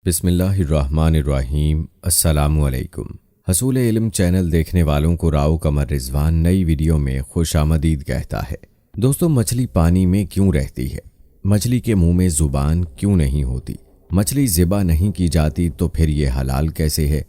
بسم اللہ الرحمن الرحیم۔ السلام علیکم۔ حصول علم چینل دیکھنے والوں کو راؤ قمر رضوان نئی ویڈیو میں خوش آمدید کہتا ہے۔ دوستو، مچھلی پانی میں کیوں رہتی ہے؟ مچھلی کے منہ میں زبان کیوں نہیں ہوتی؟ مچھلی ذبح نہیں کی جاتی تو پھر یہ حلال کیسے ہے؟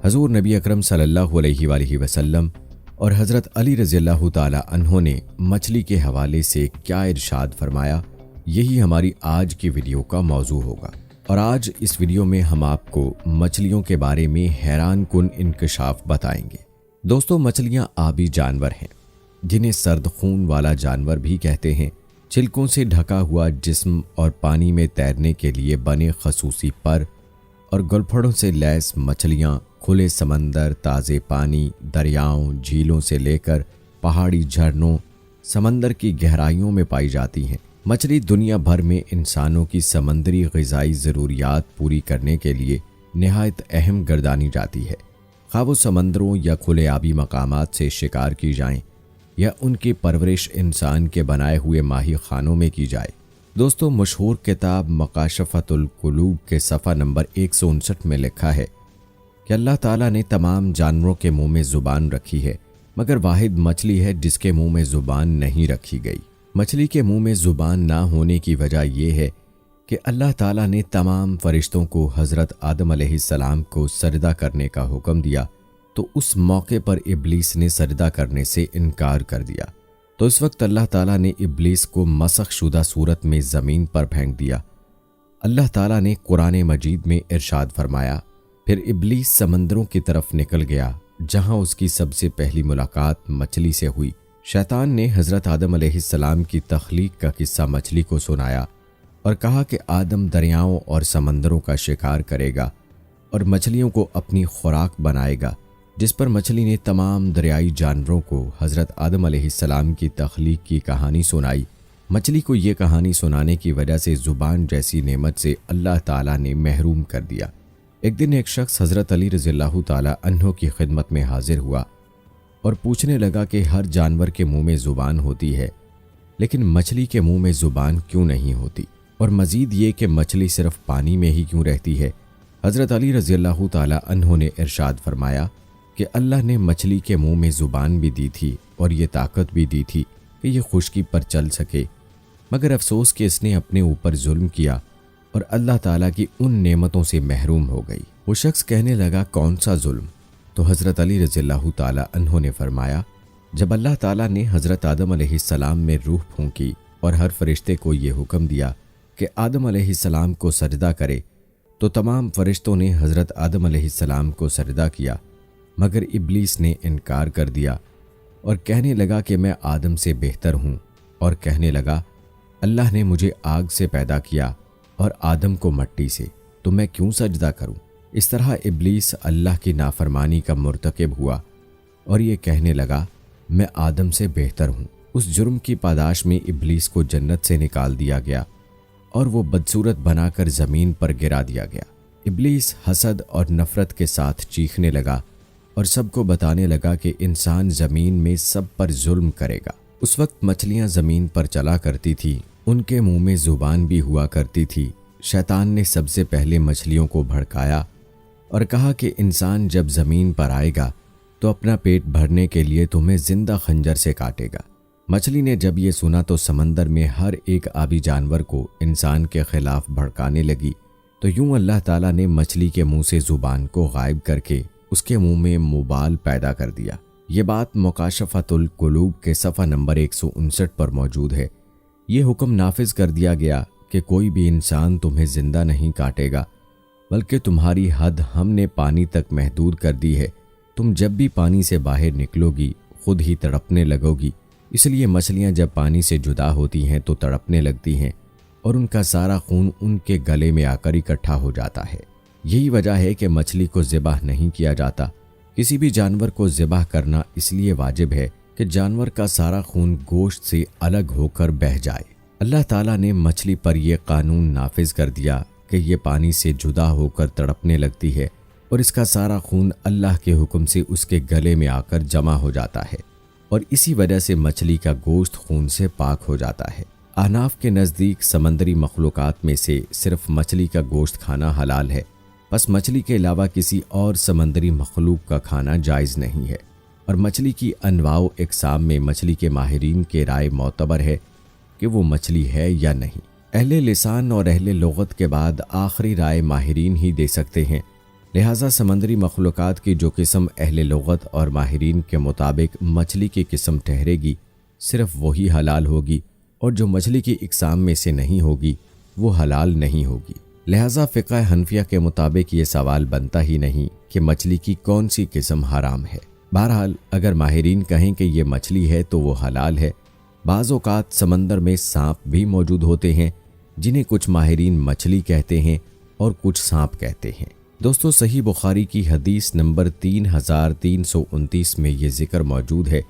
حضور نبی اکرم صلی اللہ علیہ وآلہ وسلم اور حضرت علی رضی اللہ تعالی عنہ نے مچھلی کے حوالے سے کیا ارشاد فرمایا، یہی ہماری آج کی ویڈیو کا موضوع ہوگا۔ اور آج اس ویڈیو میں ہم آپ کو مچھلیوں کے بارے میں حیران کن انکشاف بتائیں گے۔ دوستو، مچھلیاں آبی جانور ہیں جنہیں سرد خون والا جانور بھی کہتے ہیں۔ چھلکوں سے ڈھکا ہوا جسم اور پانی میں تیرنے کے لیے بنے خصوصی پر اور گلپھڑوں سے لیس مچھلیاں کھلے سمندر، تازے پانی، دریاؤں، جھیلوں سے لے کر پہاڑی جھرنوں، سمندر کی گہرائیوں میں پائی جاتی ہیں۔ مچھلی دنیا بھر میں انسانوں کی سمندری غذائی ضروریات پوری کرنے کے لیے نہایت اہم گردانی جاتی ہے، خواہ وہ سمندروں یا کھلے آبی مقامات سے شکار کی جائیں یا ان کی پرورش انسان کے بنائے ہوئے ماہی خانوں میں کی جائے۔ دوستو، مشہور کتاب مکاشفۃ القلوب کے صفحہ نمبر 159 میں لکھا ہے کہ اللہ تعالیٰ نے تمام جانوروں کے منہ میں زبان رکھی ہے، مگر واحد مچھلی ہے جس کے منہ میں زبان نہیں رکھی گئی۔ مچھلی کے منہ میں زبان نہ ہونے کی وجہ یہ ہے کہ اللہ تعالیٰ نے تمام فرشتوں کو حضرت آدم علیہ السلام کو سجدہ کرنے کا حکم دیا، تو اس موقع پر ابلیس نے سجدہ کرنے سے انکار کر دیا، تو اس وقت اللہ تعالیٰ نے ابلیس کو مسخ شدہ صورت میں زمین پر پھینک دیا۔ اللہ تعالیٰ نے قرآن مجید میں ارشاد فرمایا، پھر ابلیس سمندروں کی طرف نکل گیا جہاں اس کی سب سے پہلی ملاقات مچھلی سے ہوئی۔ شیطان نے حضرت آدم علیہ السلام کی تخلیق کا قصہ مچھلی کو سنایا اور کہا کہ آدم دریاؤں اور سمندروں کا شکار کرے گا اور مچھلیوں کو اپنی خوراک بنائے گا، جس پر مچھلی نے تمام دریائی جانوروں کو حضرت آدم علیہ السلام کی تخلیق کی کہانی سنائی۔ مچھلی کو یہ کہانی سنانے کی وجہ سے زبان جیسی نعمت سے اللہ تعالیٰ نے محروم کر دیا۔ ایک دن ایک شخص حضرت علی رضی اللہ تعالی عنہ کی خدمت میں حاضر ہوا اور پوچھنے لگا کہ ہر جانور کے منہ میں زبان ہوتی ہے، لیکن مچھلی کے منہ میں زبان کیوں نہیں ہوتی، اور مزید یہ کہ مچھلی صرف پانی میں ہی کیوں رہتی ہے۔ حضرت علی رضی اللہ تعالی عنہ نے ارشاد فرمایا کہ اللہ نے مچھلی کے منہ میں زبان بھی دی تھی اور یہ طاقت بھی دی تھی کہ یہ خشکی پر چل سکے، مگر افسوس کہ اس نے اپنے اوپر ظلم کیا اور اللہ تعالیٰ کی ان نعمتوں سے محروم ہو گئی۔ وہ شخص کہنے لگا، کون سا ظلم؟ تو حضرت علی رضی اللہ تعالی عنہ نے فرمایا، جب اللہ تعالیٰ نے حضرت آدم علیہ السلام میں روح پھونکی اور ہر فرشتے کو یہ حکم دیا کہ آدم علیہ السلام کو سجدہ کرے، تو تمام فرشتوں نے حضرت آدم علیہ السلام کو سجدہ کیا، مگر ابلیس نے انکار کر دیا اور کہنے لگا کہ میں آدم سے بہتر ہوں، اور کہنے لگا اللہ نے مجھے آگ سے پیدا کیا اور آدم کو مٹی سے، تو میں کیوں سجدہ کروں؟ اس طرح ابلیس اللہ کی نافرمانی کا مرتکب ہوا اور یہ کہنے لگا میں آدم سے بہتر ہوں۔ اس جرم کی پاداش میں ابلیس کو جنت سے نکال دیا گیا اور وہ بدصورت بنا کر زمین پر گرا دیا گیا۔ ابلیس حسد اور نفرت کے ساتھ چیخنے لگا اور سب کو بتانے لگا کہ انسان زمین میں سب پر ظلم کرے گا۔ اس وقت مچھلیاں زمین پر چلا کرتی تھی، ان کے منہ میں زبان بھی ہوا کرتی تھی۔ شیطان نے سب سے پہلے مچھلیوں کو بھڑکایا اور کہا کہ انسان جب زمین پر آئے گا تو اپنا پیٹ بھرنے کے لیے تمہیں زندہ خنجر سے کاٹے گا۔ مچھلی نے جب یہ سنا تو سمندر میں ہر ایک آبی جانور کو انسان کے خلاف بھڑکانے لگی، تو یوں اللہ تعالیٰ نے مچھلی کے منہ سے زبان کو غائب کر کے اس کے منہ میں مبال پیدا کر دیا۔ یہ بات مکاشفۃ القلوب کے صفحہ نمبر 159 پر موجود ہے۔ یہ حکم نافذ کر دیا گیا کہ کوئی بھی انسان تمہیں زندہ نہیں کاٹے گا، بلکہ تمہاری حد ہم نے پانی تک محدود کر دی ہے۔ تم جب بھی پانی سے باہر نکلو گی خود ہی تڑپنے لگو گی، اس لیے مچھلیاں جب پانی سے جدا ہوتی ہیں تو تڑپنے لگتی ہیں اور ان کا سارا خون ان کے گلے میں آ کر اکٹھا ہو جاتا ہے۔ یہی وجہ ہے کہ مچھلی کو ذبح نہیں کیا جاتا۔ کسی بھی جانور کو ذبح کرنا اس لیے واجب ہے کہ جانور کا سارا خون گوشت سے الگ ہو کر بہہ جائے۔ اللہ تعالیٰ نے مچھلی پر یہ قانون نافذ کر دیا کہ یہ پانی سے جدا ہو کر تڑپنے لگتی ہے اور اس کا سارا خون اللہ کے حکم سے اس کے گلے میں آ کر جمع ہو جاتا ہے، اور اسی وجہ سے مچھلی کا گوشت خون سے پاک ہو جاتا ہے۔ احناف کے نزدیک سمندری مخلوقات میں سے صرف مچھلی کا گوشت کھانا حلال ہے، بس مچھلی کے علاوہ کسی اور سمندری مخلوق کا کھانا جائز نہیں ہے، اور مچھلی کی انواع و اقسام میں مچھلی کے ماہرین کے رائے معتبر ہے کہ وہ مچھلی ہے یا نہیں۔ اہل لسان اور اہل لغت کے بعد آخری رائے ماہرین ہی دے سکتے ہیں، لہٰذا سمندری مخلوقات کی جو قسم اہل لغت اور ماہرین کے مطابق مچھلی کی قسم ٹھہرے گی صرف وہی حلال ہوگی، اور جو مچھلی کی اقسام میں سے نہیں ہوگی وہ حلال نہیں ہوگی۔ لہٰذا فقہ حنفیہ کے مطابق یہ سوال بنتا ہی نہیں کہ مچھلی کی کون سی قسم حرام ہے۔ بہرحال اگر ماہرین کہیں کہ یہ مچھلی ہے تو وہ حلال ہے۔ بعض اوقات سمندر میں سانپ بھی موجود ہوتے ہیں جنہیں کچھ ماہرین مچھلی کہتے ہیں اور کچھ سانپ کہتے ہیں۔ دوستو، صحیح بخاری کی حدیث نمبر 3329 میں یہ ذکر موجود ہے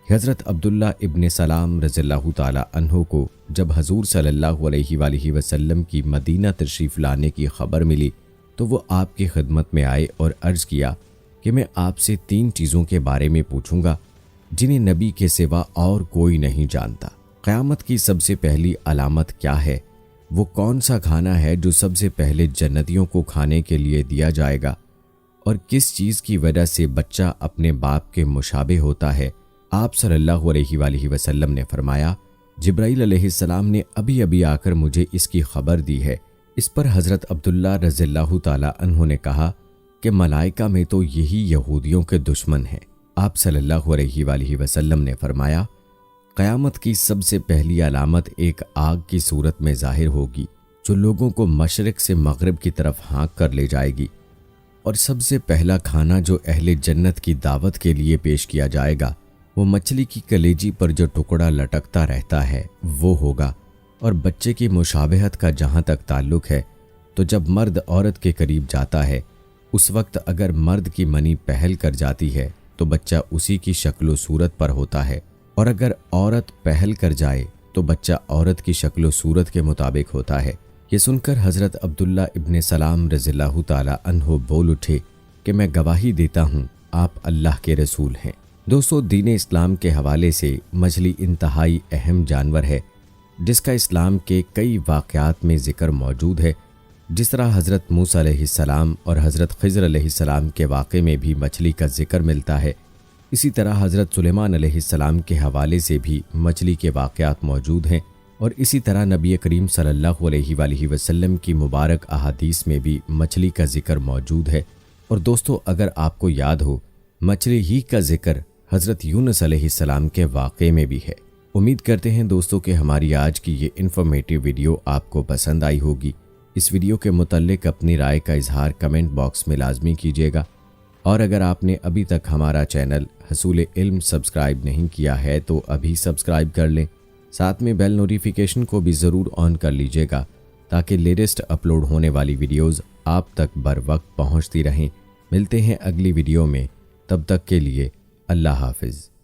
کہ حضرت عبداللہ ابن سلام رضی اللہ تعالی عنہ کو جب حضور صلی اللہ علیہ وآلہ وسلم کی مدینہ تشریف لانے کی خبر ملی تو وہ آپ کی خدمت میں آئے اور عرض کیا کہ میں آپ سے 3 چیزوں کے بارے میں پوچھوں گا جنہیں نبی کے سوا اور کوئی نہیں جانتا۔ قیامت کی سب سے پہلی علامت کیا ہے؟ وہ کون سا کھانا ہے جو سب سے پہلے جنتیوں کو کھانے کے لیے دیا جائے گا؟ اور کس چیز کی وجہ سے بچہ اپنے باپ کے مشابہ ہوتا ہے؟ آپ صلی اللہ علیہ وآلہ وسلم نے فرمایا، جبرائیل علیہ السلام نے ابھی آ کر مجھے اس کی خبر دی ہے۔ اس پر حضرت عبداللہ رضی اللہ تعالی عنہ نے کہا کہ ملائکہ میں تو یہی یہودیوں کے دشمن ہیں۔ آپ صلی اللہ علیہ وآلہ وسلم نے فرمایا، قیامت کی سب سے پہلی علامت ایک آگ کی صورت میں ظاہر ہوگی جو لوگوں کو مشرق سے مغرب کی طرف ہانک کر لے جائے گی، اور سب سے پہلا کھانا جو اہل جنت کی دعوت کے لیے پیش کیا جائے گا وہ مچھلی کی کلیجی پر جو ٹکڑا لٹکتا رہتا ہے وہ ہوگا۔ اور بچے کی مشابہت کا جہاں تک تعلق ہے تو جب مرد عورت کے قریب جاتا ہے اس وقت اگر مرد کی منی پہل کر جاتی ہے تو بچہ اسی کی شکل و صورت پر ہوتا ہے، اور اگر عورت پہل کر جائے تو بچہ عورت کی شکل و صورت کے مطابق ہوتا ہے۔ یہ سن کر حضرت عبداللہ ابن سلام رضی اللہ تعالی عنہ بول اٹھے کہ میں گواہی دیتا ہوں آپ اللہ کے رسول ہیں۔ دوستو، دین اسلام کے حوالے سے مچھلی انتہائی اہم جانور ہے جس کا اسلام کے کئی واقعات میں ذکر موجود ہے، جس طرح حضرت موسیٰ علیہ السلام اور حضرت خضر علیہ السلام کے واقعے میں بھی مچھلی کا ذکر ملتا ہے۔ اسی طرح حضرت سلیمان علیہ السلام کے حوالے سے بھی مچھلی کے واقعات موجود ہیں، اور اسی طرح نبی کریم صلی اللہ علیہ وآلہ وسلم کی مبارک احادیث میں بھی مچھلی کا ذکر موجود ہے۔ اور دوستو، اگر آپ کو یاد ہو، مچھلی ہی کا ذکر حضرت یونس علیہ السلام کے واقعے میں بھی ہے۔ امید کرتے ہیں دوستو کہ ہماری آج کی یہ انفارمیٹیو ویڈیو آپ کو پسند آئی ہوگی۔ اس ویڈیو کے متعلق اپنی رائے کا اظہار کمنٹ باکس میں لازمی کیجیے گا، اور اگر آپ نے ابھی تک ہمارا چینل حصول علم سبسکرائب نہیں کیا ہے تو ابھی سبسکرائب کر لیں، ساتھ میں بیل نوٹیفیکیشن کو بھی ضرور آن کر لیجیے گا تاکہ لیٹسٹ اپلوڈ ہونے والی ویڈیوز آپ تک بر وقت پہنچتی رہیں۔ ملتے ہیں اگلی ویڈیو میں، تب تک کے لیے اللہ حافظ۔